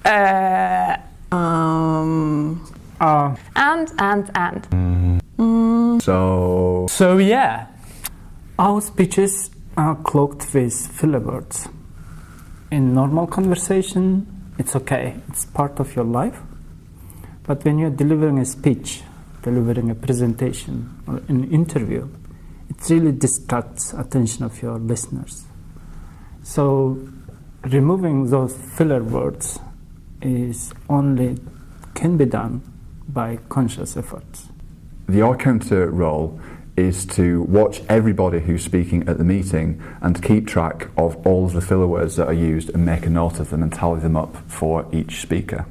And. So yeah, our speeches are cloaked with filler words. In normal conversation, it's okay, it's part of your life. But when you're delivering a speech, delivering a presentation or an interview, it really distracts attention of your listeners. So removing those filler words can be done by conscious efforts. The R-counter role is to watch everybody who's speaking at the meeting and keep track of all of the filler words that are used and make a note of them and tally them up for each speaker.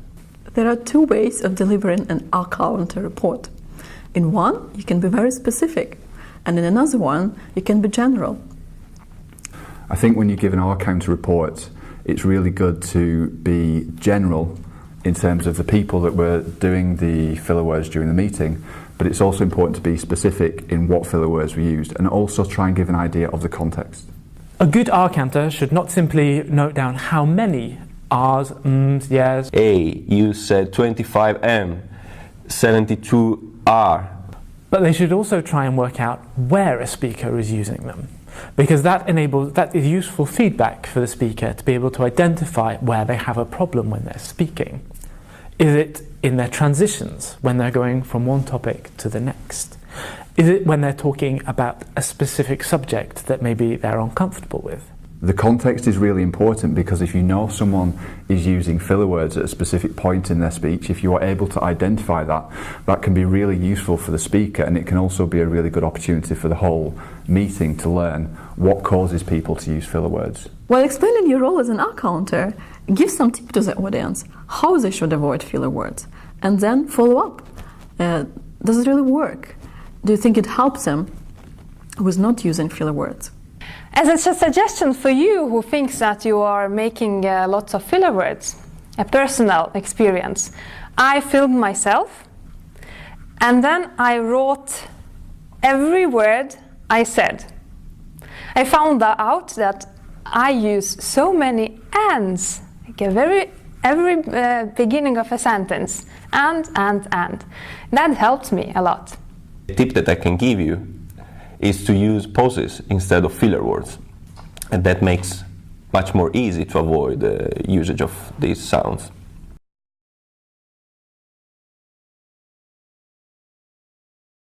There are two ways of delivering an R-counter report. In one, you can be very specific, and in another one, you can be general. I think when you give an R-counter report, it's really good to be general in terms of the people that were doing the filler words during the meeting, but it's also important to be specific in what filler words were used and also try and give an idea of the context. A good R-counter should not simply note down how many R's, M's, yes. A, you said 25M, 72R. But they should also try and work out where a speaker is using them, because that is useful feedback for the speaker to be able to identify where they have a problem when they're speaking. Is it in their transitions when they're going from one topic to the next? Is it when they're talking about a specific subject that maybe they're uncomfortable with? The context is really important, because if you know someone is using filler words at a specific point in their speech, if you are able to identify that, that can be really useful for the speaker, and it can also be a really good opportunity for the whole meeting to learn what causes people to use filler words. While explaining your role as an R-counter, give some tip to the audience how they should avoid filler words, and then follow up. Does it really work? Do you think it helps them with not using filler words? As a suggestion for you who thinks that you are making lots of filler words, a personal experience, I filmed myself and then I wrote every word I said. I found out that I use so many ands, like every beginning of a sentence, and. That helped me a lot. The tip that I can give you is to use pauses instead of filler words, and that makes much more easy to avoid the usage of these sounds.